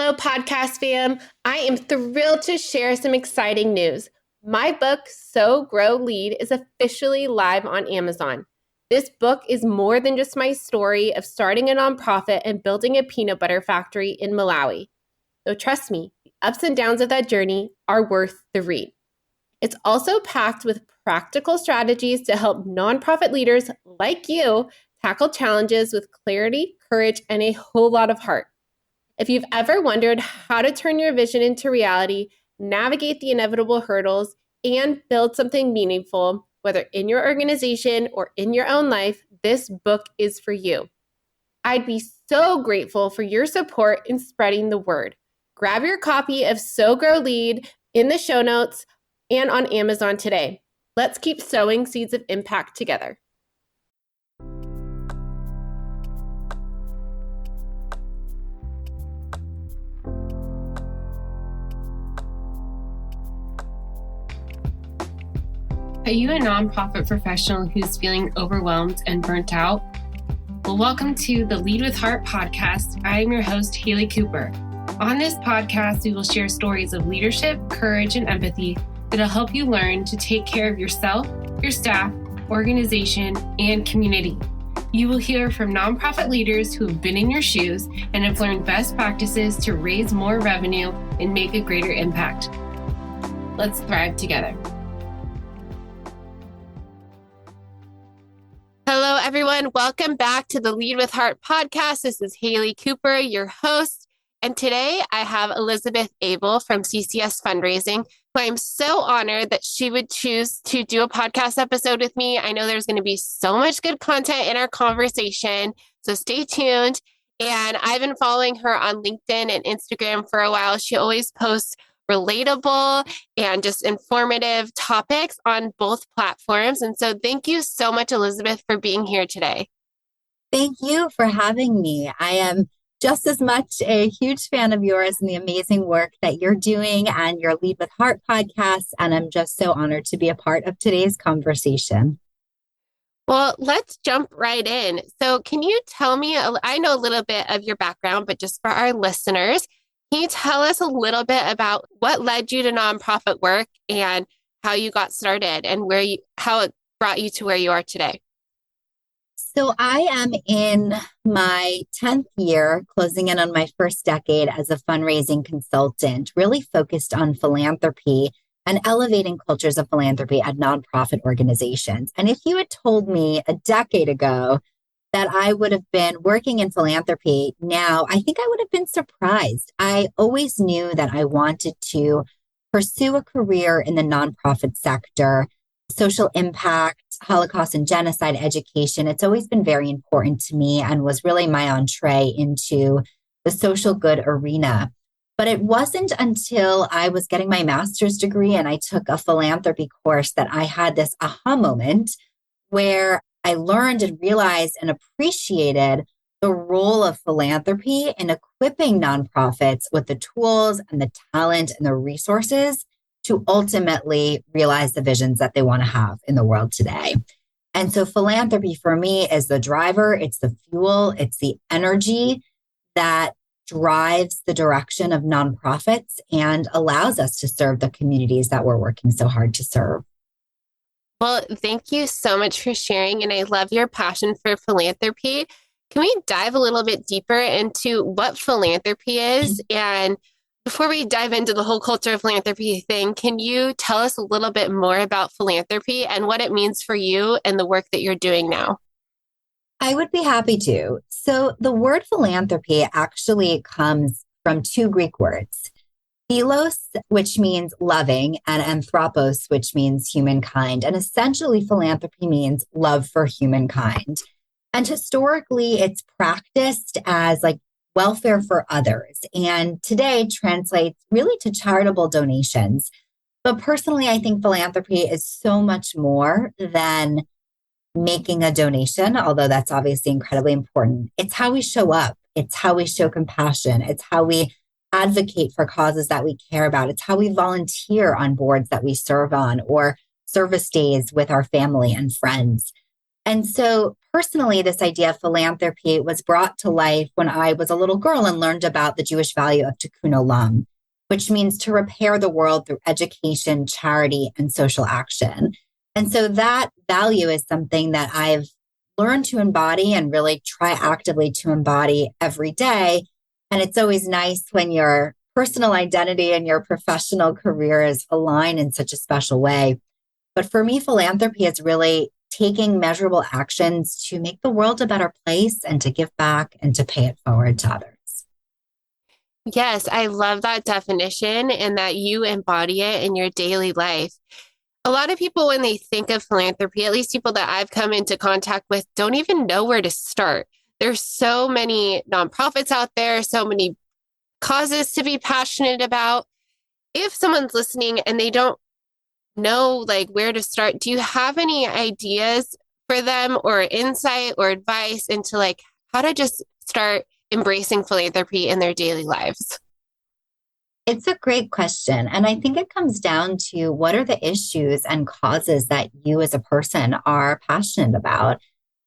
Hello, podcast fam. I am thrilled to share some exciting news. My book, Sow, Grow, Lead, is officially live on Amazon. This book is more than just my story of starting a nonprofit and building a peanut butter factory in Malawi. So trust me, the ups and downs of that journey are worth the read. It's also packed with practical strategies to help nonprofit leaders like you tackle challenges with clarity, courage, and a whole lot of heart. If you've ever wondered how to turn your vision into reality, navigate the inevitable hurdles, and build something meaningful, whether in your organization or in your own life, this book is for you. I'd be so grateful for your support in spreading the word. Grab your copy of Sow, Grow, Lead in the show notes and on Amazon today. Let's keep sowing seeds of impact together. Are you a nonprofit professional who's feeling overwhelmed and burnt out? Well, welcome to the Lead with Heart podcast. I am your host, Haley Cooper. On this podcast, we will share stories of leadership, courage, and empathy that'll help you learn to take care of yourself, your staff, organization, and community. You will hear from nonprofit leaders who have been in your shoes and have learned best practices to raise more revenue and make a greater impact. Let's thrive together. Hello, everyone. Welcome back to the Lead with Heart podcast. This is Haley Cooper, your host. And today I have Elizabeth Abel from CCS Fundraising, who I'm so honored that she would choose to do a podcast episode with me. I know there's going to be so much good content in our conversation, so stay tuned. And I've been following her on LinkedIn and Instagram for a while. She always posts relatable and just informative topics on both platforms. And so thank you so much, Elizabeth, for being here today. Thank you for having me. I am just as much a huge fan of yours and the amazing work that you're doing and your Lead with Heart podcast. And I'm just so honored to be a part of today's conversation. Well, let's jump right in. So can you tell me, I know a little bit of your background, but just for our listeners, can you tell us a little bit about what led you to nonprofit work and how you got started and how it brought you to where you are today? So I am in my 10th year, closing in on my first decade as a fundraising consultant, really focused on philanthropy and elevating cultures of philanthropy at nonprofit organizations. And if you had told me a decade ago that I would have been working in philanthropy now, I think I would have been surprised. I always knew that I wanted to pursue a career in the nonprofit sector, social impact, Holocaust and genocide education. It's always been very important to me and was really my entree into the social good arena. But it wasn't until I was getting my master's degree and I took a philanthropy course that I had this aha moment where I learned and realized and appreciated the role of philanthropy in equipping nonprofits with the tools and the talent and the resources to ultimately realize the visions that they want to have in the world today. And so philanthropy for me is the driver, it's the fuel, it's the energy that drives the direction of nonprofits and allows us to serve the communities that we're working so hard to serve. Well, thank you so much for sharing. And I love your passion for philanthropy. Can we dive a little bit deeper into what philanthropy is? And before we dive into the whole culture of philanthropy thing, can you tell us a little bit more about philanthropy and what it means for you and the work that you're doing now? I would be happy to. So the word philanthropy actually comes from two Greek words. Philos, which means loving, and anthropos, which means humankind. And essentially, philanthropy means love for humankind. And historically, it's practiced as like welfare for others. And today translates really to charitable donations. But personally, I think philanthropy is so much more than making a donation, although that's obviously incredibly important. It's how we show up. It's how we show compassion. It's how we advocate for causes that we care about. It's how we volunteer on boards that we serve on or service days with our family and friends. And so personally, this idea of philanthropy was brought to life when I was a little girl and learned about the Jewish value of tikkun olam, which means to repair the world through education, charity, and social action. And so that value is something that I've learned to embody and really try actively to embody every day. And it's always nice when your personal identity and your professional career is aligned in such a special way. But for me, philanthropy is really taking measurable actions to make the world a better place and to give back and to pay it forward to others. Yes, I love that definition and that you embody it in your daily life. A lot of people, when they think of philanthropy, at least people that I've come into contact with, don't even know where to start. There's so many nonprofits out there, so many causes to be passionate about. If someone's listening and they don't know like where to start, do you have any ideas for them or insight or advice into like how to just start embracing philanthropy in their daily lives? It's a great question. And I think it comes down to what are the issues and causes that you as a person are passionate about?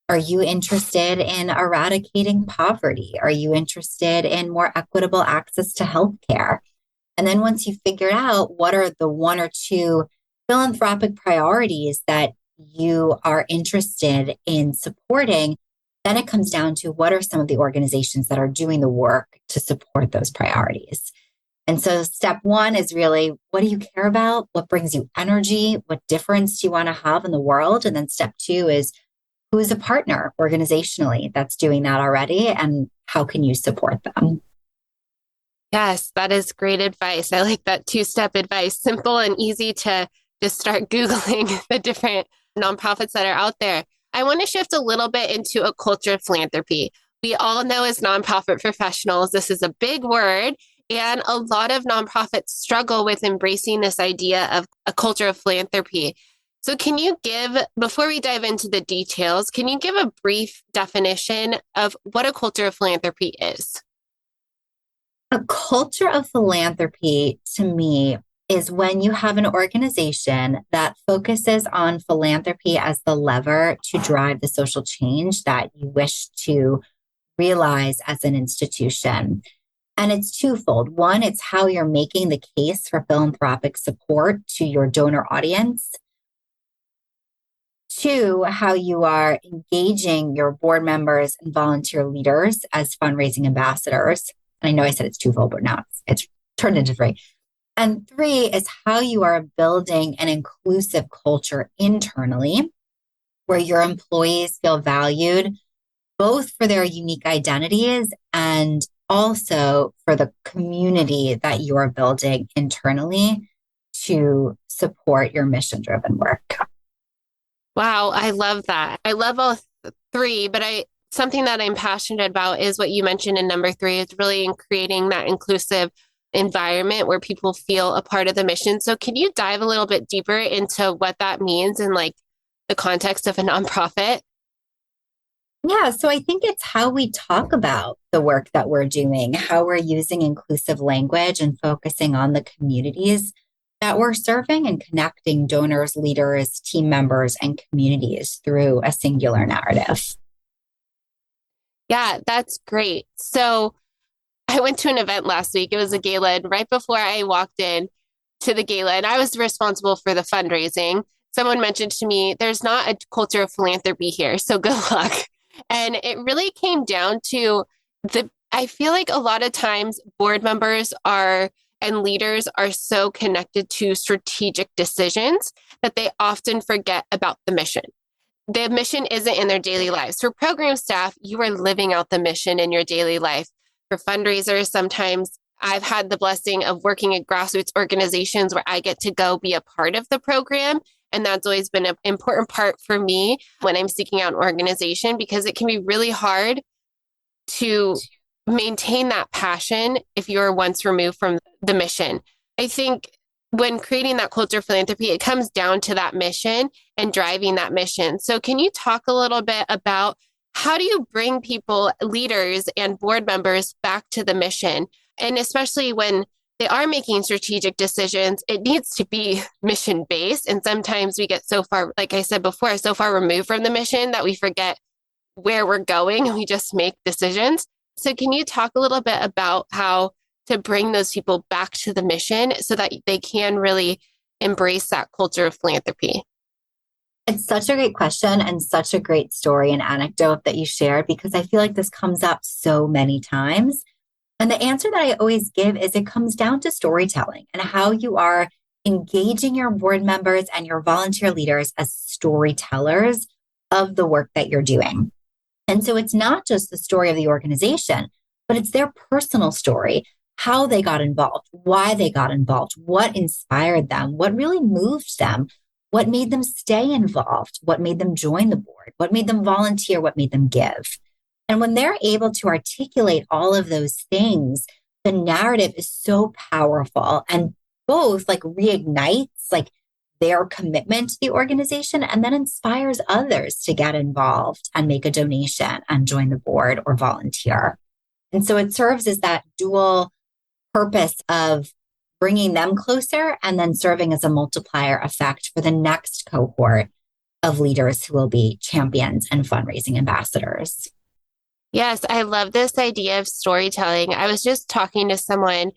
Are you interested in eradicating poverty? Are you interested in more equitable access to healthcare? And then once you figure out what are the one or two philanthropic priorities that you are interested in supporting, then it comes down to what are some of the organizations that are doing the work to support those priorities. And so step one is really, what do you care about? What brings you energy? What difference do you want to have in the world? And then step two is, who's a partner organizationally that's doing that already? And how can you support them? Yes, that is great advice. I like that two-step advice, simple and easy to just start Googling the different nonprofits that are out there. I want to shift a little bit into a culture of philanthropy. We all know as nonprofit professionals, this is a big word, and a lot of nonprofits struggle with embracing this idea of a culture of philanthropy. So can you give, before we dive into the details, can you give a brief definition of what a culture of philanthropy is? A culture of philanthropy to me is when you have an organization that focuses on philanthropy as the lever to drive the social change that you wish to realize as an institution. And it's twofold. One, it's how you're making the case for philanthropic support to your donor audience. Two, how you are engaging your board members and volunteer leaders as fundraising ambassadors. And I know I said it's twofold, but now it's turned into three. And three is how you are building an inclusive culture internally where your employees feel valued, both for their unique identities and also for the community that you are building internally to support your mission-driven work. Wow, I love that. I love all three, but something that I'm passionate about is what you mentioned in number three, is really in creating that inclusive environment where people feel a part of the mission. So can you dive a little bit deeper into what that means in like the context of a nonprofit? Yeah, so I think it's how we talk about the work that we're doing, how we're using inclusive language and focusing on the communities that we're serving and connecting donors, leaders, team members, and communities through a singular narrative. Yeah, that's great. So I went to an event last week. It was a gala, and right before I walked in to the gala, and I was responsible for the fundraising, someone mentioned to me, there's not a culture of philanthropy here, so good luck. And it really came down to I feel like a lot of times board members and leaders are so connected to strategic decisions that they often forget about the mission. The mission isn't in their daily lives. For program staff, you are living out the mission in your daily life. For fundraisers, sometimes I've had the blessing of working at grassroots organizations where I get to go be a part of the program. And that's always been an important part for me when I'm seeking out an organization, because it can be really hard to maintain that passion if you're once removed from the mission. I think when creating that culture of philanthropy, it comes down to that mission and driving that mission. So can you talk a little bit about how do you bring people, leaders and board members back to the mission? And especially when they are making strategic decisions, it needs to be mission-based. And sometimes we get so far, like I said before, so far removed from the mission that we forget where we're going and we just make decisions. So can you talk a little bit about how to bring those people back to the mission so that they can really embrace that culture of philanthropy? It's such a great question and such a great story and anecdote that you shared, because I feel like this comes up so many times. And the answer that I always give is it comes down to storytelling and how you are engaging your board members and your volunteer leaders as storytellers of the work that you're doing. And so it's not just the story of the organization, but it's their personal story, how they got involved, why they got involved, what inspired them, what really moved them, what made them stay involved, what made them join the board, what made them volunteer, what made them give. And when they're able to articulate all of those things, the narrative is so powerful and both like reignites like their commitment to the organization and then inspires others to get involved and make a donation and join the board or volunteer. And so it serves as that dual purpose of bringing them closer and then serving as a multiplier effect for the next cohort of leaders who will be champions and fundraising ambassadors. Yes, I love this idea of storytelling. I was just talking to someone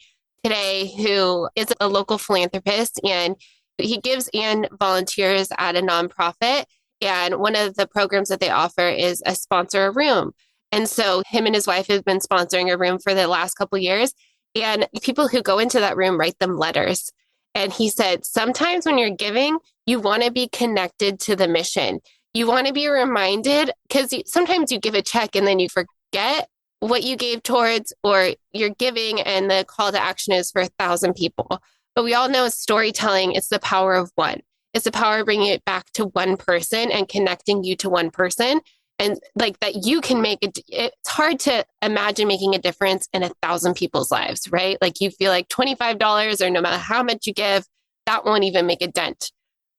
today who is a local philanthropist, and he gives and volunteers at a nonprofit. And one of the programs that they offer is a sponsor a room. And so him and his wife have been sponsoring a room for the last couple of years. And people who go into that room write them letters. And he said, sometimes when you're giving, you want to be connected to the mission. You want to be reminded, because sometimes you give a check and then you forget what you gave towards, or you're giving and the call to action is for 1,000 people. But we all know storytelling is the power of one. It's the power of bringing it back to one person and connecting you to one person. And like that you can make it. It's hard to imagine making a difference in 1,000 people's lives, right? Like you feel like $25 or no matter how much you give, that won't even make a dent.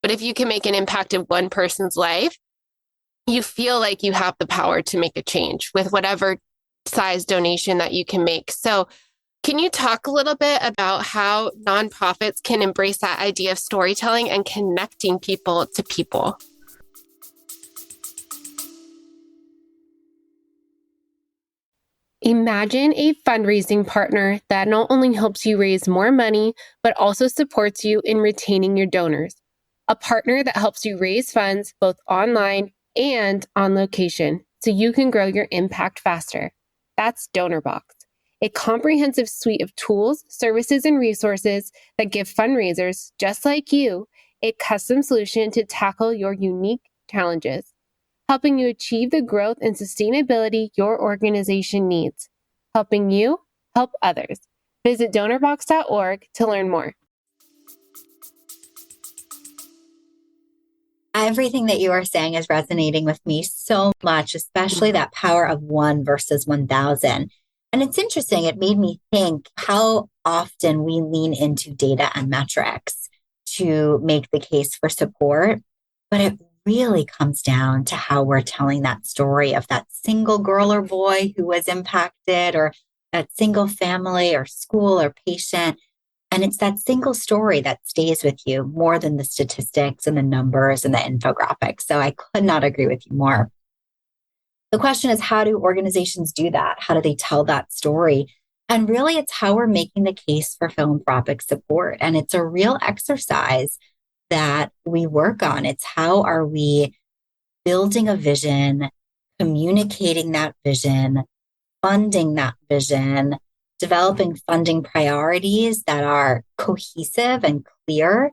But if you can make an impact of one person's life, you feel like you have the power to make a change with whatever size donation that you can make. So can you talk a little bit about how nonprofits can embrace that idea of storytelling and connecting people to people? Imagine a fundraising partner that not only helps you raise more money, but also supports you in retaining your donors. A partner that helps you raise funds both online and on location so you can grow your impact faster. That's DonorBox, a comprehensive suite of tools, services, and resources that give fundraisers just like you a custom solution to tackle your unique challenges, helping you achieve the growth and sustainability your organization needs, helping you help others. Visit donorbox.org to learn more. Everything that you are saying is resonating with me so much, especially that power of one versus 1,000. And it's interesting. It made me think how often we lean into data and metrics to make the case for support, but it really comes down to how we're telling that story of that single girl or boy who was impacted, or that single family or school or patient. And it's that single story that stays with you more than the statistics and the numbers and the infographics. So I could not agree with you more. The question is, how do organizations do that? How do they tell that story? And really, it's how we're making the case for philanthropic support. And it's a real exercise that we work on. It's how are we building a vision, communicating that vision, funding that vision, developing funding priorities that are cohesive and clear,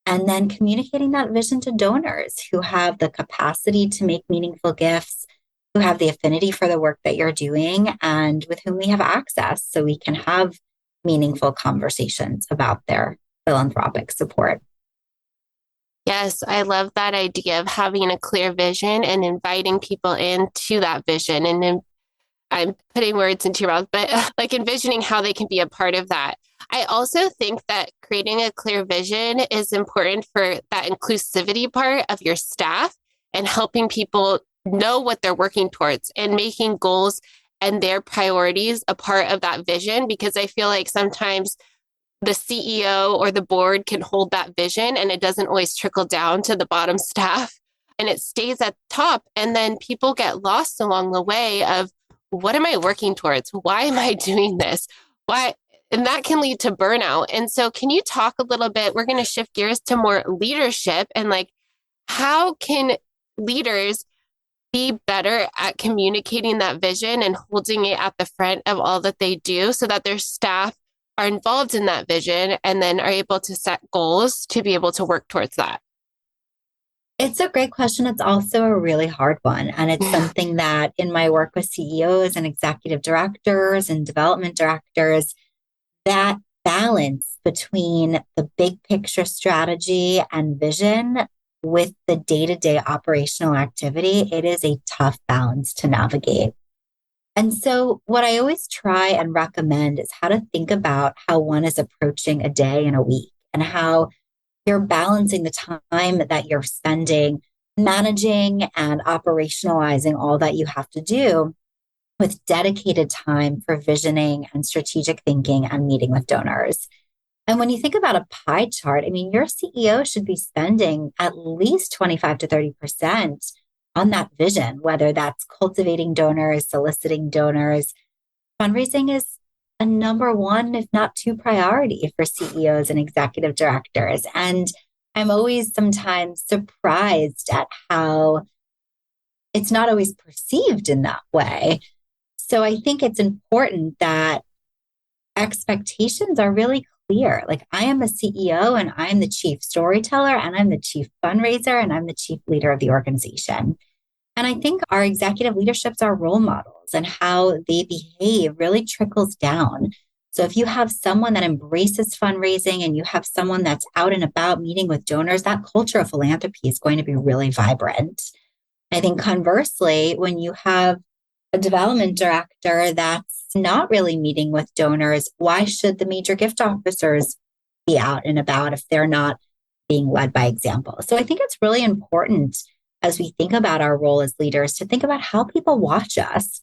and then communicating that vision to donors who have the capacity to make meaningful gifts, who have the affinity for the work that you're doing, and with whom we have access so we can have meaningful conversations about their philanthropic support. Yes, I love that idea of having a clear vision and inviting people into that vision. And then I'm putting words into your mouth, but like envisioning how they can be a part of that. I also think that creating a clear vision is important for that inclusivity part of your staff and helping people know what they're working towards and making goals and their priorities a part of that vision. Because I feel like sometimes the CEO or the board can hold that vision and it doesn't always trickle down to the bottom staff. and it stays at the top. And then people get lost along the way of, what am I working towards? Why am I doing this? Why? And that can lead to burnout. And so can you talk a little bit? We're going to shift gears to more leadership and like, how can leaders be better at communicating that vision and holding it at the front of all that they do so that their staff are involved in that vision and then are able to set goals to be able to work towards that? It's a great question. It's also a really hard one. And it's something that in my work with CEOs and executive directors and development directors, that balance between the big picture strategy and vision with the day-to-day operational activity, it is a tough balance to navigate. And so what I always try and recommend is how to think about how one is approaching a day and a week and how you're balancing the time that you're spending managing and operationalizing all that you have to do with dedicated time for visioning and strategic thinking and meeting with donors. And when you think about a pie chart, I mean, your CEO should be spending at least 25 to 30% on that vision, whether that's cultivating donors, soliciting donors. Fundraising is a number one, if not two, priority for CEOs and executive directors. And I'm always sometimes surprised at how it's not always perceived in that way. So I think it's important that expectations are really clear. Like, I am a CEO and I'm the chief storyteller and I'm the chief fundraiser and I'm the chief leader of the organization. And I think our executive leaderships are role models, and how they behave really trickles down. So if you have someone that embraces fundraising and you have someone that's out and about meeting with donors, that culture of philanthropy is going to be really vibrant. I think conversely, when you have a development director that's not really meeting with donors, why should the major gift officers be out and about if they're not being led by example? So I think it's really important as we think about our role as leaders to think about how people watch us.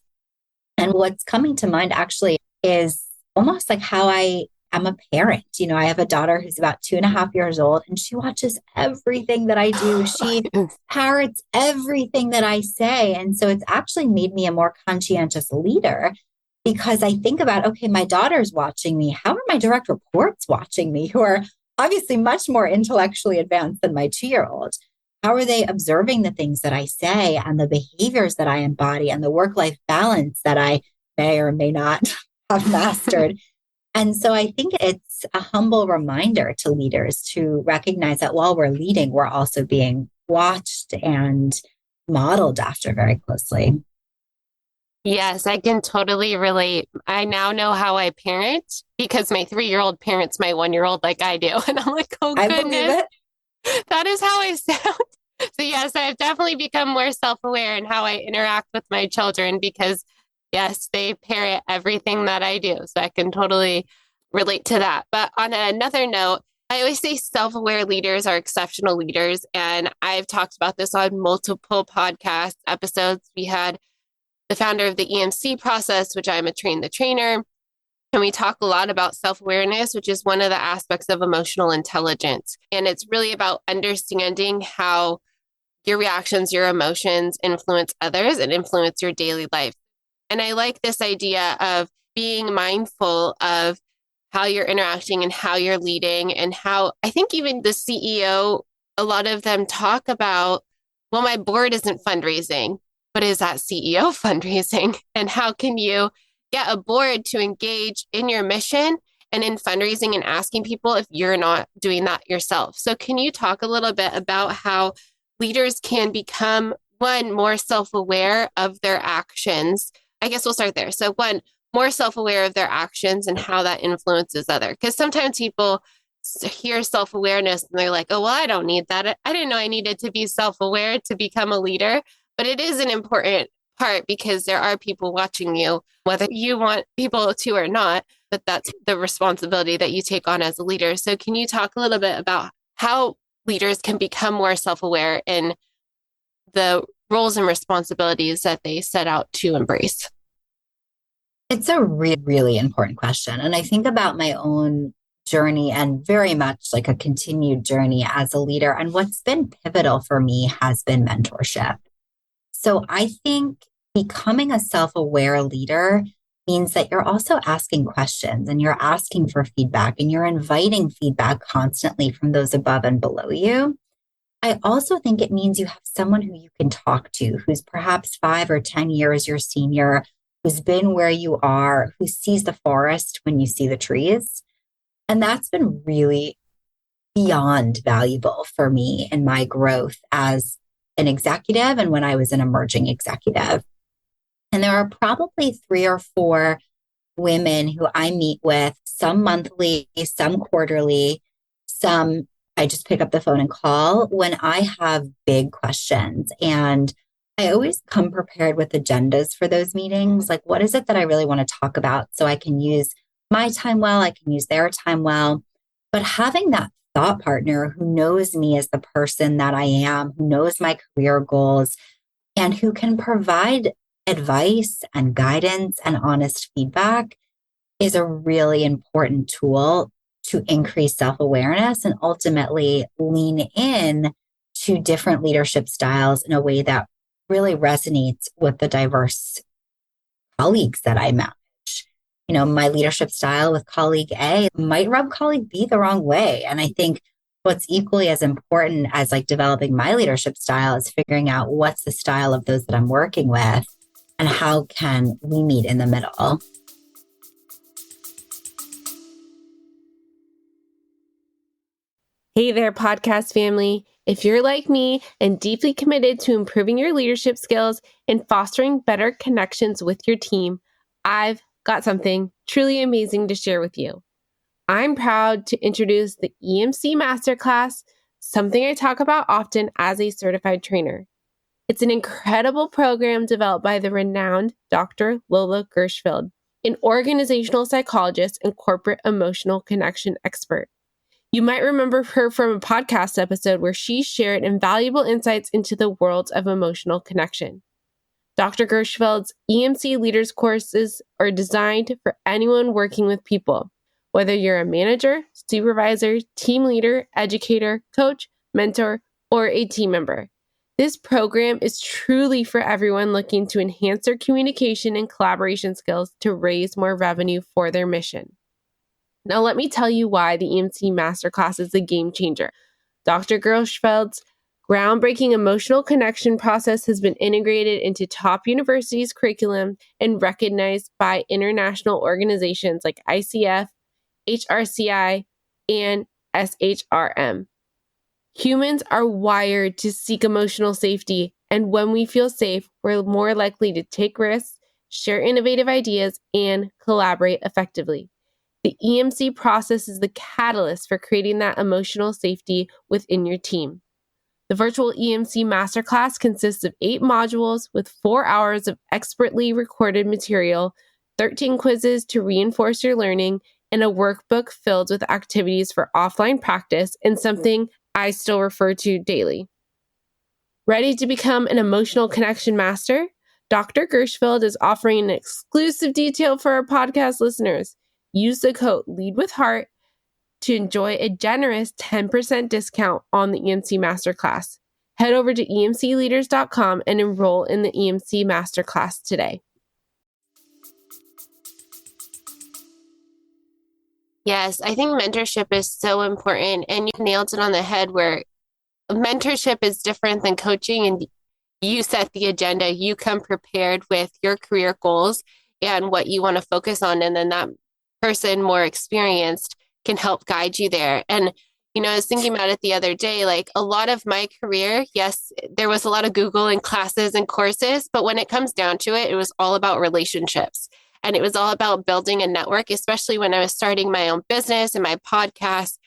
And what's coming to mind actually is almost like how I am a parent. You know, I have a daughter who's about 2.5 years old, and she watches everything that I do. She parrots everything that I say. And so it's actually made me a more conscientious leader, because I think about, okay, my daughter's watching me. How are my direct reports watching me, who are obviously much more intellectually advanced than my 2-year-old? How are they observing the things that I say and the behaviors that I embody and the work-life balance that I may or may not have mastered? And so I think it's a humble reminder to leaders to recognize that while we're leading, we're also being watched and modeled after very closely. Yes, I can totally relate. I now know how I parent because my 3-year-old parents my 1-year-old like I do. And I'm like, oh, I goodness. believe it. That is how I sound. So yes, I've definitely become more self-aware in how I interact with my children because yes, they parrot everything that I do. So I can totally relate to that. But on another note, I always say self-aware leaders are exceptional leaders. And I've talked about this on multiple podcast episodes. We had the founder of the EMC process, which I'm a train the trainer. And we talk a lot about self-awareness, which is one of the aspects of emotional intelligence. And it's really about understanding how your reactions, your emotions influence others and influence your daily life. And I like this idea of being mindful of how you're interacting and how you're leading, and how I think even the CEO, a lot of them talk about, well, my board isn't fundraising, but is that CEO fundraising? And how can you get a board to engage in your mission and in fundraising and asking people if you're not doing that yourself? So can you talk a little bit about how leaders can become, one, more self-aware of their actions? I guess we'll start there. So one, more self-aware of their actions and how that influences others. Because sometimes people hear self-awareness and they're like, oh, well, I don't need that. I didn't know I needed to be self-aware to become a leader. But it is an important part because there are people watching you, whether you want people to or not, but that's the responsibility that you take on as a leader. So can you talk a little bit about how leaders can become more self-aware in the roles and responsibilities that they set out to embrace? It's a really, really important question. And I think about my own journey and very much like a continued journey as a leader. And what's been pivotal for me has been mentorship. So I think becoming a self-aware leader means that you're also asking questions and you're asking for feedback and you're inviting feedback constantly from those above and below you. I also think it means you have someone who you can talk to, who's perhaps 5 or 10 years your senior, who's been where you are, who sees the forest when you see the trees. And that's been really beyond valuable for me in my growth as an executive and when I was an emerging executive. And there are probably 3 or 4 women who I meet with, some monthly, some quarterly, some I just pick up the phone and call when I have big questions. And I always come prepared with agendas for those meetings. Like, what is it that I really want to talk about so I can use my time well, I can use their time well. But having that thought partner who knows me as the person that I am, who knows my career goals, and who can provide advice and guidance and honest feedback is a really important tool to increase self-awareness and ultimately lean in to different leadership styles in a way that really resonates with the diverse colleagues that I manage. You know, my leadership style with colleague A might rub colleague B the wrong way. And I think what's equally as important as like developing my leadership style is figuring out what's the style of those that I'm working with and how can we meet in the middle. Hey there, podcast family. If you're like me and deeply committed to improving your leadership skills and fostering better connections with your team, I've got something truly amazing to share with you. I'm proud to introduce the EMC Masterclass, something I talk about often as a certified trainer. It's an incredible program developed by the renowned Dr. Lola Gershfeld, an organizational psychologist and corporate emotional connection expert. You might remember her from a podcast episode where she shared invaluable insights into the world of emotional connection. Dr. Gershfeld's EMC Leaders courses are designed for anyone working with people, whether you're a manager, supervisor, team leader, educator, coach, mentor, or a team member. This program is truly for everyone looking to enhance their communication and collaboration skills to raise more revenue for their mission. Now, let me tell you why the EMC Masterclass is a game changer. Dr. Gershfeld's groundbreaking emotional connection process has been integrated into top universities' curriculum and recognized by international organizations like ICF, HRCI, and SHRM. Humans are wired to seek emotional safety, and when we feel safe, we're more likely to take risks, share innovative ideas, and collaborate effectively. The EMC process is the catalyst for creating that emotional safety within your team. The virtual EMC Masterclass consists of 8 modules with 4 hours of expertly recorded material, 13 quizzes to reinforce your learning, and a workbook filled with activities for offline practice and something I still refer to daily. Ready to become an emotional connection master? Dr. Gershfeld is offering an exclusive detail for our podcast listeners. Use the code LEADWITHHEART to enjoy a generous 10% discount on the EMC Masterclass. Head over to emcleaders.com and enroll in the EMC Masterclass today. Yes, I think mentorship is so important, and you nailed it on the head where mentorship is different than coaching, and you set the agenda. You come prepared with your career goals and what you want to focus on, and then that person more experienced can help guide you there. And, you know, I was thinking about it the other day, like a lot of my career, yes, there was a lot of Google and classes and courses, but when it comes down to it, it was all about relationships. And it was all about building a network, especially when I was starting my own business and my podcast.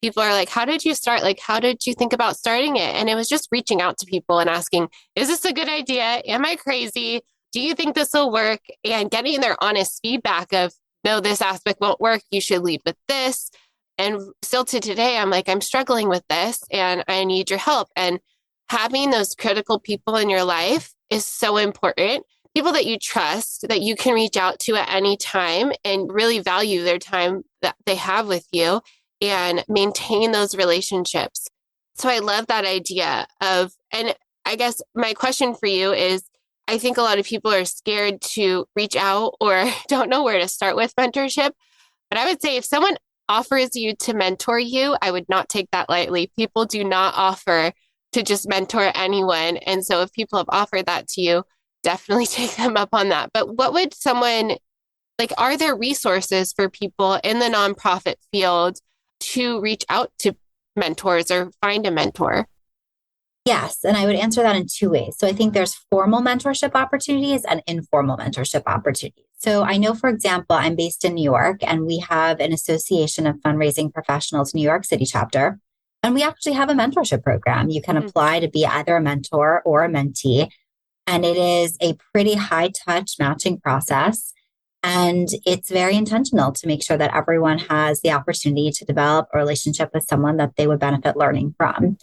People are like, how did you start? Like, how did you think about starting it? And it was just reaching out to people and asking, is this a good idea? Am I crazy? Do you think this will work? And getting their honest feedback of, no, this aspect won't work. You should lead with this. And still to today, I'm like, I'm struggling with this and I need your help. And having those critical people in your life is so important. People that you trust, that you can reach out to at any time and really value their time that they have with you and maintain those relationships. So I love that idea of, and I guess my question for you is, I think a lot of people are scared to reach out or don't know where to start with mentorship. But I would say if someone offers you to mentor you, I would not take that lightly. People do not offer to just mentor anyone. And so if people have offered that to you, definitely take them up on that. But what would someone like, are there resources for people in the nonprofit field to reach out to mentors or find a mentor? Yes, and I would answer that in two ways. So I think there's formal mentorship opportunities and informal mentorship opportunities. So I know, for example, I'm based in New York and we have an Association of Fundraising Professionals New York City chapter. And we actually have a mentorship program. You can apply to be either a mentor or a mentee. And it is a pretty high touch matching process. And it's very intentional to make sure that everyone has the opportunity to develop a relationship with someone that they would benefit learning from.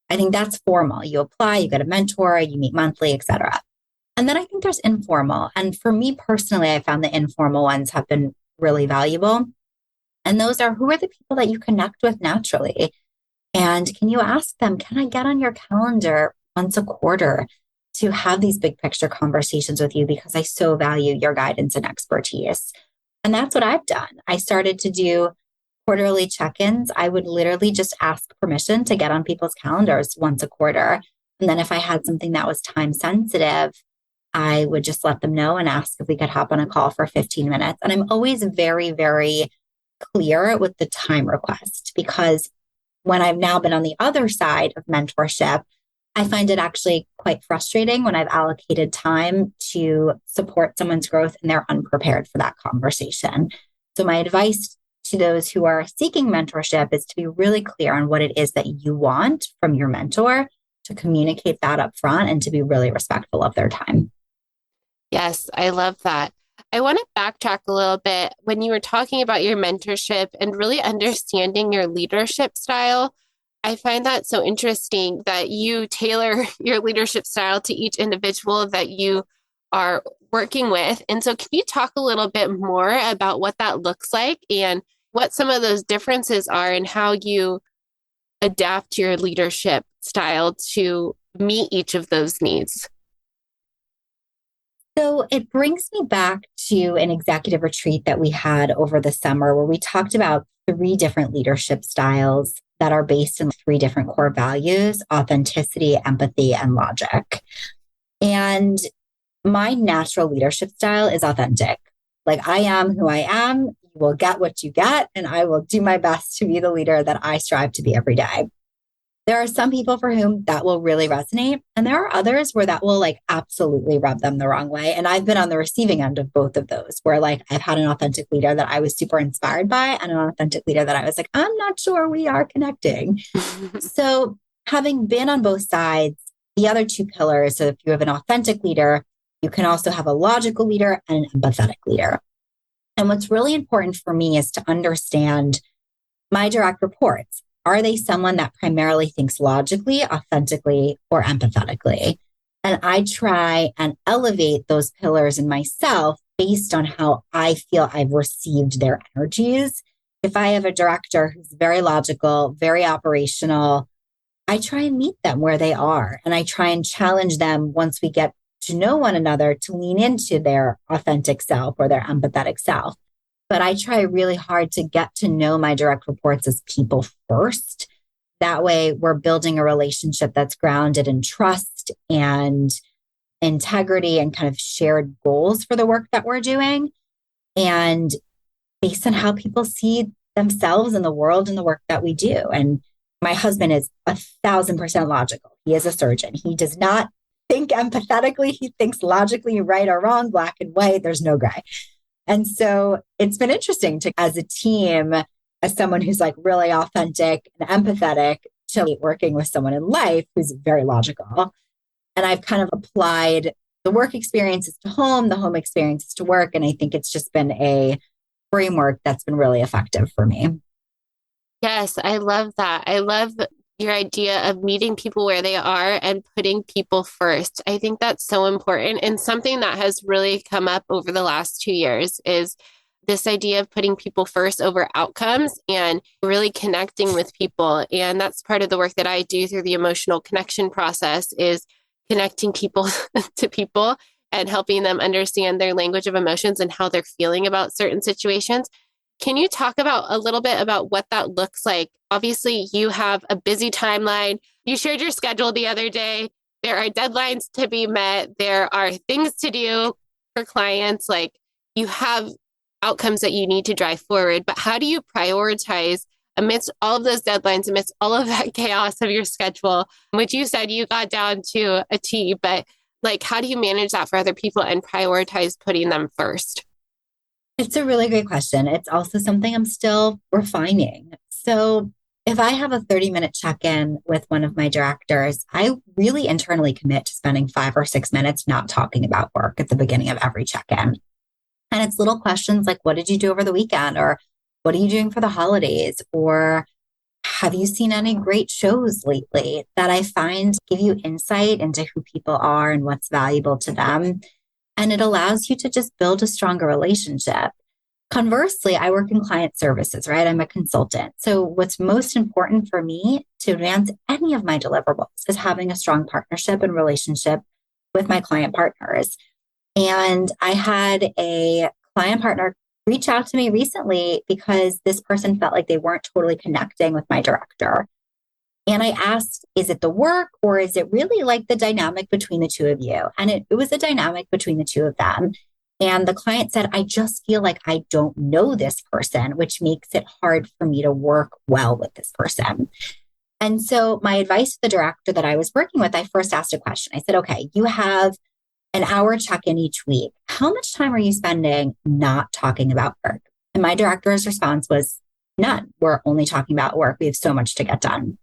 I think that's formal. You apply, you get a mentor, you meet monthly, etc. And then I think there's informal. And for me personally, I found the informal ones have been really valuable. And those are, who are the people that you connect with naturally? And can you ask them, can I get on your calendar once a quarter to have these big picture conversations with you because I so value your guidance and expertise? And that's what I've done. I started to do quarterly check-ins. I would literally just ask permission to get on people's calendars once a quarter. And then if I had something that was time sensitive, I would just let them know and ask if we could hop on a call for 15 minutes. And I'm always very, very clear with the time request, because when I've now been on the other side of mentorship, I find it actually quite frustrating when I've allocated time to support someone's growth and they're unprepared for that conversation. So my advice to those who are seeking mentorship is to be really clear on what it is that you want from your mentor, to communicate that up front and to be really respectful of their time. Yes, I love that. I want to backtrack a little bit. When you were talking about your mentorship and really understanding your leadership style, I find that so interesting that you tailor your leadership style to each individual that you are working with. And so can you talk a little bit more about what that looks like and what some of those differences are and how you adapt your leadership style to meet each of those needs? So it brings me back to an executive retreat that we had over the summer where we talked about 3 different leadership styles that are based in 3 different core values: authenticity, empathy, and logic. And my natural leadership style is authentic. Like, I am who I am. You will get what you get, and I will do my best to be the leader that I strive to be every day. There are some people for whom that will really resonate, and there are others where that will absolutely rub them the wrong way. And I've been on the receiving end of both of those, where I've had an authentic leader that I was super inspired by and an authentic leader that I was like, I'm not sure we are connecting. So having been on both sides, the other 2 pillars, so if you have an authentic leader, you can also have a logical leader and an empathetic leader. And what's really important for me is to understand my direct reports. Are they someone that primarily thinks logically, authentically, or empathetically? And I try and elevate those pillars in myself based on how I feel I've received their energies. If I have a director who's very logical, very operational, I try and meet them where they are. And I try and challenge them once we get to know one another to lean into their authentic self or their empathetic self. But I try really hard to get to know my direct reports as people first. That way, we're building a relationship that's grounded in trust and integrity and kind of shared goals for the work that we're doing. And based on how people see themselves in the world and the work that we do. And my husband is 1,000% logical. He is a surgeon. He does not think empathetically. He thinks logically, right or wrong, black and white. There's no gray. And so it's been interesting to, as a team, as someone who's really authentic and empathetic, to working with someone in life who's very logical. And I've kind of applied the work experiences to home, the home experiences to work. And I think it's just been a framework that's been really effective for me. Yes, I love that. I love your idea of meeting people where they are and putting people first. I think that's so important. And something that has really come up over the last 2 years is this idea of putting people first over outcomes and really connecting with people. And that's part of the work that I do through the emotional connection process is connecting people to people and helping them understand their language of emotions and how they're feeling about certain situations. Can you talk about a little bit about what that looks like? Obviously, you have a busy timeline. You shared your schedule the other day. There are deadlines to be met. There are things to do for clients. Like you have outcomes that you need to drive forward, but how do you prioritize amidst all of those deadlines, amidst all of that chaos of your schedule, which you said you got down to a T, but like, how do you manage that for other people and prioritize putting them first? It's a really great question. It's also something I'm still refining. So if I have a 30-minute check-in with one of my directors, I really internally commit to spending 5 or 6 minutes not talking about work at the beginning of every check-in. And it's little questions like, what did you do over the weekend? Or what are you doing for the holidays? Or have you seen any great shows lately that I find give you insight into who people are and what's valuable to them? And it allows you to just build a stronger relationship. Conversely, I work in client services, right? I'm a consultant. So what's most important for me to advance any of my deliverables is having a strong partnership and relationship with my client partners. And I had a client partner reach out to me recently because this person felt like they weren't totally connecting with my director. And I asked, is it the work or is it really like the dynamic between the two of you? And it was a dynamic between the two of them. And the client said, I just feel like I don't know this person, which makes it hard for me to work well with this person. And so my advice to the director that I was working with, I first asked a question. I said, okay, you have an hour check-in each week. How much time are you spending not talking about work? And my director's response was none. We're only talking about work. We have so much to get done.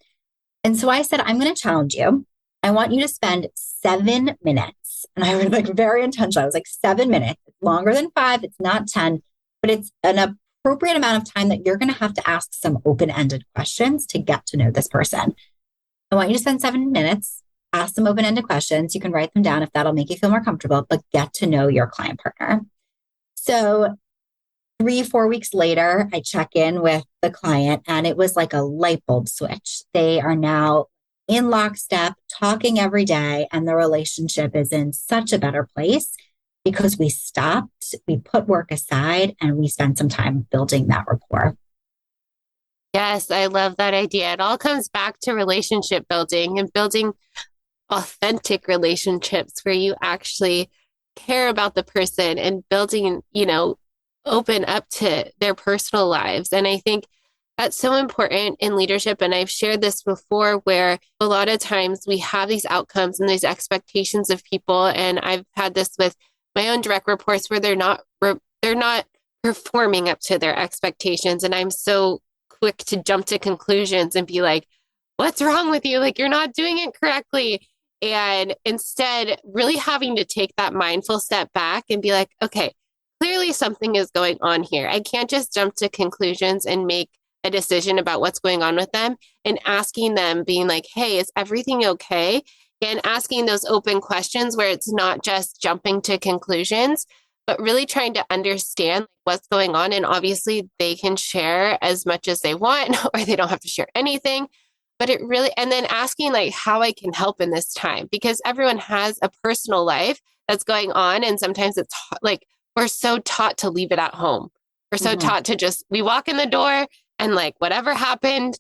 And so I said, I'm going to challenge you. I want you to spend 7 minutes. And I was like very intentional. I was like 7 minutes. It's longer than 5. It's not 10, but it's an appropriate amount of time that you're going to have to ask some open-ended questions to get to know this person. I want you to spend 7 minutes, ask some open-ended questions. You can write them down if that'll make you feel more comfortable, but get to know your client partner. So 3-4 weeks later, I check in with the client and it was like a light bulb switch. They are now in lockstep, talking every day, and the relationship is in such a better place because we stopped, we put work aside, and we spent some time building that rapport. Yes, I love that idea. It all comes back to relationship building and building authentic relationships where you actually care about the person and building, open up to their personal lives. And I think that's so important in leadership. And I've shared this before where a lot of times we have these outcomes and these expectations of people. And I've had this with my own direct reports where they're not performing up to their expectations. And I'm so quick to jump to conclusions and be like, what's wrong with you? Like, you're not doing it correctly. And instead, really having to take that mindful step back and be like, okay, clearly something is going on here. I can't just jump to conclusions and make a decision about what's going on with them, and asking them, being like, hey, is everything okay? And asking those open questions where it's not just jumping to conclusions, but really trying to understand what's going on. And obviously they can share as much as they want, or they don't have to share anything. But it really, and then asking like how I can help in this time, because everyone has a personal life that's going on. And sometimes it's like, we're so taught to leave it at home. We're so taught to just, we walk in the door and like whatever happened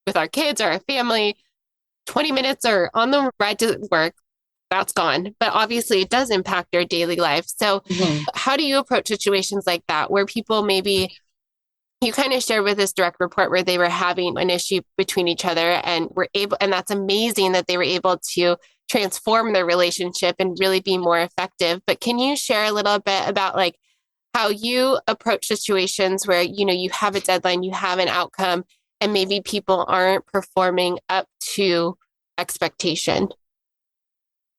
with our kids or our family, 20 minutes or on the ride to work, that's gone. But obviously it does impact our daily life. So how do you approach situations like that where people maybe, you kind of shared with this direct report where they were having an issue between each other and were able, and that's amazing that they were able to transform their relationship and really be more effective. But can you share a little bit about like how you approach situations where, you have a deadline, you have an outcome, and maybe people aren't performing up to expectation?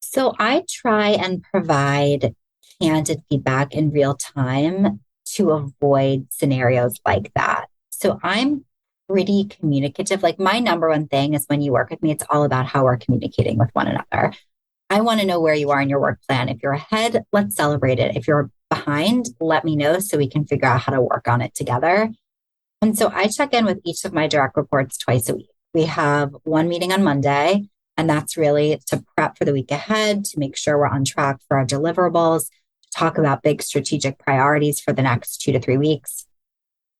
So I try and provide candid feedback in real time to avoid scenarios like that. So I'm pretty communicative. Like my number one thing is when you work with me, it's all about how we're communicating with one another. I want to know where you are in your work plan. If you're ahead, let's celebrate it. If you're behind, let me know so we can figure out how to work on it together. And so I check in with each of my direct reports twice a week. We have one meeting on Monday, and that's really to prep for the week ahead, to make sure we're on track for our deliverables, to talk about big strategic priorities for the next 2 to 3 weeks.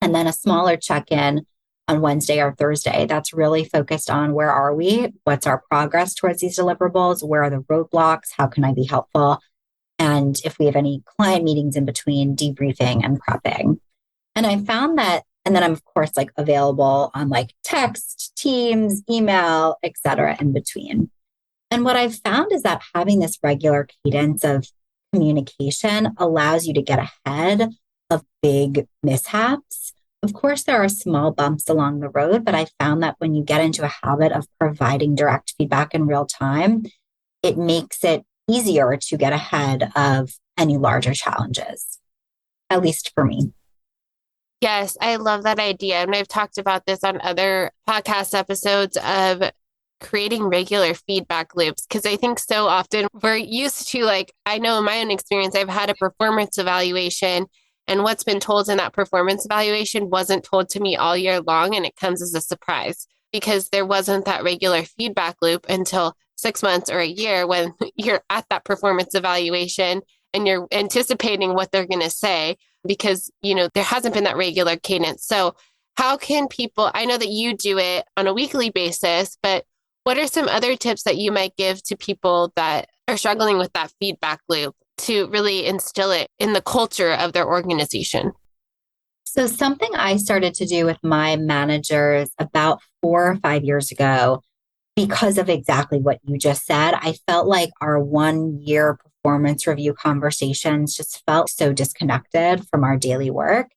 And then a smaller check-in on Wednesday or Thursday. That's really focused on where are we? What's our progress towards these deliverables? Where are the roadblocks? How can I be helpful? And if we have any client meetings in between, debriefing and prepping. And I found that, and then I'm of course like available on like text, Teams, email, et cetera, in between. And what I've found is that having this regular cadence of communication allows you to get ahead of big mishaps. Of course, there are small bumps along the road, but I found that when you get into a habit of providing direct feedback in real time, it makes it easier to get ahead of any larger challenges, at least for me. Yes, I love that idea. And I've talked about this on other podcast episodes of creating regular feedback loops, because I think so often we're used to, like, I know in my own experience, I've had a performance evaluation, and what's been told in that performance evaluation wasn't told to me all year long. And it comes as a surprise because there wasn't that regular feedback loop until 6 months or a year when you're at that performance evaluation and you're anticipating what they're going to say because, there hasn't been that regular cadence. So how can people, I know that you do it on a weekly basis, but what are some other tips that you might give to people that are struggling with that feedback loop to really instill it in the culture of their organization? So something I started to do with my managers about 4 or 5 years ago, because of exactly what you just said, I felt like our 1 year performance review conversations just felt so disconnected from our daily work.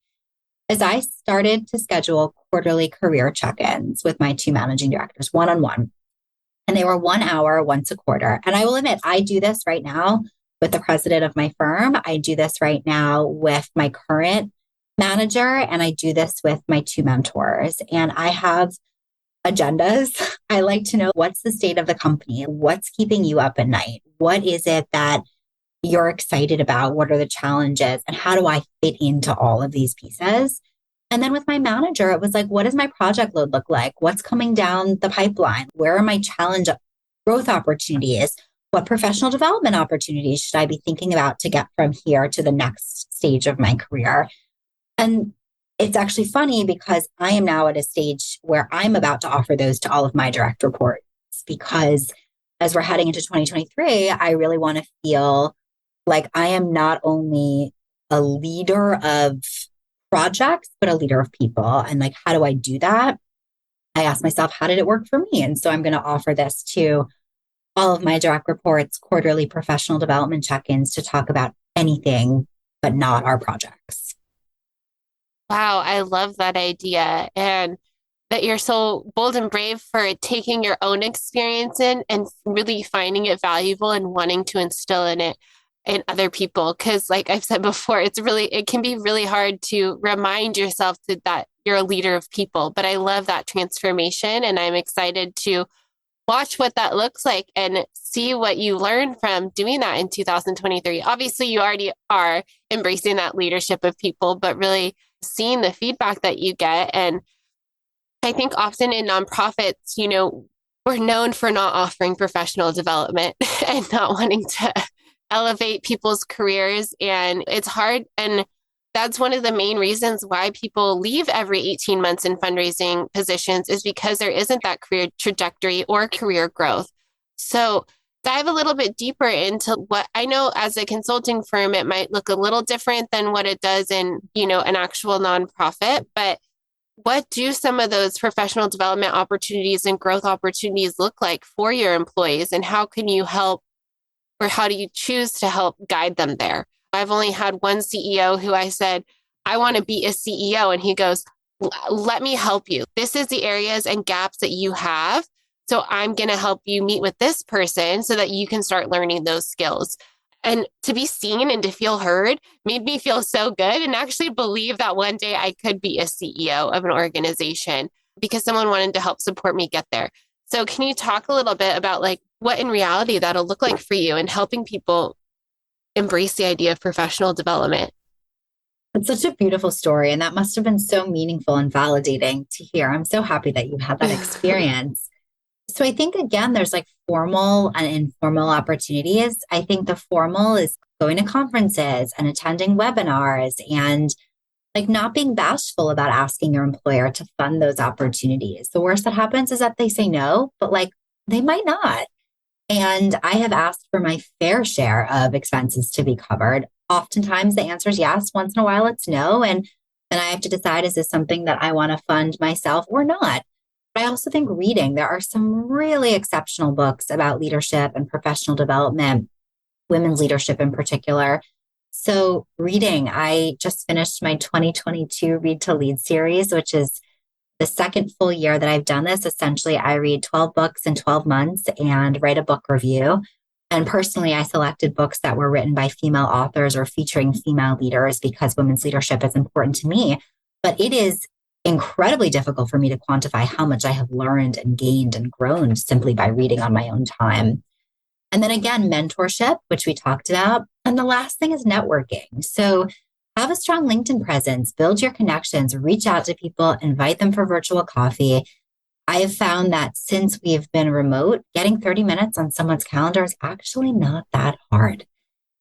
As I started to schedule quarterly career check-ins with my 2 managing directors, one-on-one, and they were 1 hour once a quarter. And I will admit, I do this right now with the president of my firm. I do this right now with my current manager, and I do this with my 2 mentors. And I have agendas. I like to know what's the state of the company, what's keeping you up at night, what is it that you're excited about, what are the challenges, and how do I fit into all of these pieces? And then with my manager, it was like, what does my project load look like? What's coming down the pipeline? Where are my challenge growth opportunities? What professional development opportunities should I be thinking about to get from here to the next stage of my career? And it's actually funny because I am now at a stage where I'm about to offer those to all of my direct reports, because as we're heading into 2023, I really want to feel like I am not only a leader of projects, but a leader of people. And like, how do I do that? I asked myself, how did it work for me? And so I'm going to offer this to all of my direct reports, quarterly professional development check-ins to talk about anything, but not our projects. Wow, I love that idea. And that you're so bold and brave for taking your own experience in and really finding it valuable and wanting to instill in it in other people. Because like I've said before, it can be really hard to remind yourself that you're a leader of people. But I love that transformation, and I'm excited to watch what that looks like and see what you learn from doing that in 2023. Obviously, you already are embracing that leadership of people, but really seeing the feedback that you get. And I think often in nonprofits, we're known for not offering professional development and not wanting to elevate people's careers. And it's hard. And that's one of the main reasons why people leave every 18 months in fundraising positions, is because there isn't that career trajectory or career growth. So dive a little bit deeper into what I know as a consulting firm, it might look a little different than what it does in, an actual nonprofit. But what do some of those professional development opportunities and growth opportunities look like for your employees? And how can you help, or how do you choose to help guide them there? I've only had one CEO who I said, I want to be a CEO. And he goes, let me help you. This is the areas and gaps that you have. So I'm going to help you meet with this person so that you can start learning those skills. And to be seen and to feel heard made me feel so good, and actually believe that one day I could be a CEO of an organization because someone wanted to help support me get there. So can you talk a little bit about like what in reality that'll look like for you and helping people embrace the idea of professional development? It's such a beautiful story. And that must have been so meaningful and validating to hear. I'm so happy that you had that experience. So I think, again, there's like formal and informal opportunities. I think the formal is going to conferences and attending webinars and like not being bashful about asking your employer to fund those opportunities. The worst that happens is that they say no, but like they might not. And I have asked for my fair share of expenses to be covered. Oftentimes the answer is yes. Once in a while it's no. And then I have to decide, is this something that I want to fund myself or not? But I also think reading, there are some really exceptional books about leadership and professional development, women's leadership in particular. So reading, I just finished my 2022 Read to Lead series, which is the second full year that I've done this. Essentially, I read 12 books in 12 months and write a book review. And personally, I selected books that were written by female authors or featuring female leaders because women's leadership is important to me. But it is incredibly difficult for me to quantify how much I have learned and gained and grown simply by reading on my own time. And then again, mentorship, which we talked about. And the last thing is networking. So have a strong LinkedIn presence, build your connections, reach out to people, invite them for virtual coffee. I have found that since we've been remote, getting 30 minutes on someone's calendar is actually not that hard.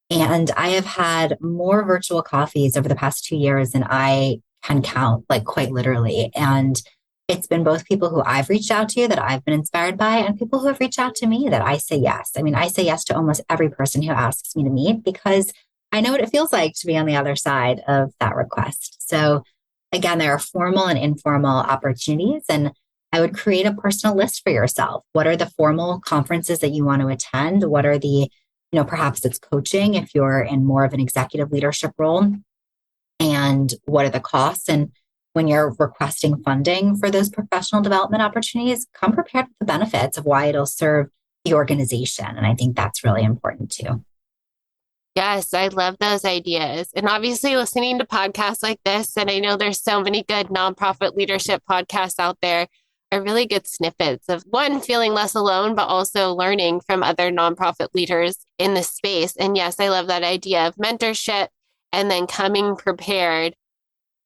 And I have had more virtual coffees over the past 2 years than I can count, like quite literally. And it's been both people who I've reached out to that I've been inspired by and people who have reached out to me that I say yes. I mean, I say yes to almost every person who asks me to meet because I know what it feels like to be on the other side of that request. So again, there are formal and informal opportunities, and I would create a personal list for yourself. What are the formal conferences that you want to attend? What are the, perhaps it's coaching if you're in more of an executive leadership role, and what are the costs? And when you're requesting funding for those professional development opportunities, come prepared with the benefits of why it'll serve the organization. And I think that's really important too. Yes, I love those ideas. And obviously listening to podcasts like this, and I know there's so many good nonprofit leadership podcasts out there, are really good snippets of one, feeling less alone, but also learning from other nonprofit leaders in the space. And yes, I love that idea of mentorship and then coming prepared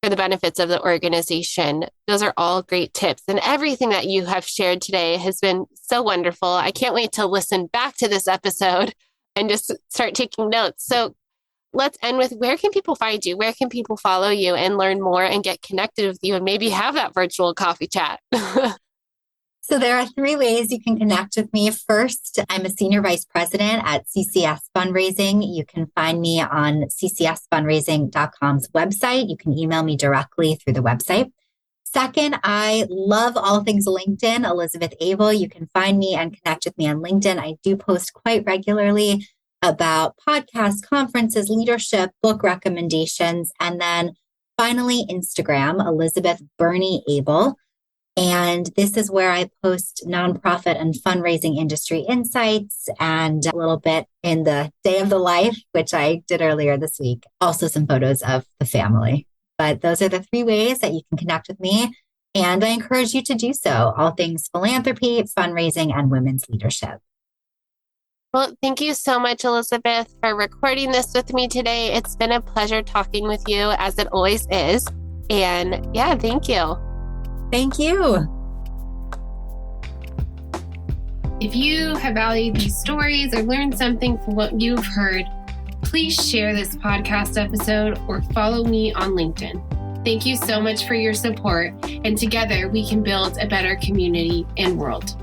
for the benefits of the organization. Those are all great tips. And everything that you have shared today has been so wonderful. I can't wait to listen back to this episode and just start taking notes. So let's end with, where can people find you? Where can people follow you and learn more and get connected with you and maybe have that virtual coffee chat? So there are 3 ways you can connect with me. First, I'm a senior vice president at CCS Fundraising. You can find me on ccsfundraising.com's website. You can email me directly through the website. Second, I love all things LinkedIn, Elizabeth Abel. You can find me and connect with me on LinkedIn. I do post quite regularly about podcasts, conferences, leadership, book recommendations. And then finally, Instagram, Elizabeth Bernie Abel. And this is where I post nonprofit and fundraising industry insights and a little bit in the day of the life, which I did earlier this week. Also some photos of the family. But those are the 3 ways that you can connect with me. And I encourage you to do so. All things philanthropy, fundraising, and women's leadership. Well, thank you so much, Elizabeth, for recording this with me today. It's been a pleasure talking with you, as it always is. And yeah, thank you. Thank you. If you have valued these stories or learned something from what you've heard, please share this podcast episode or follow me on LinkedIn. Thank you so much for your support, and together we can build a better community and world.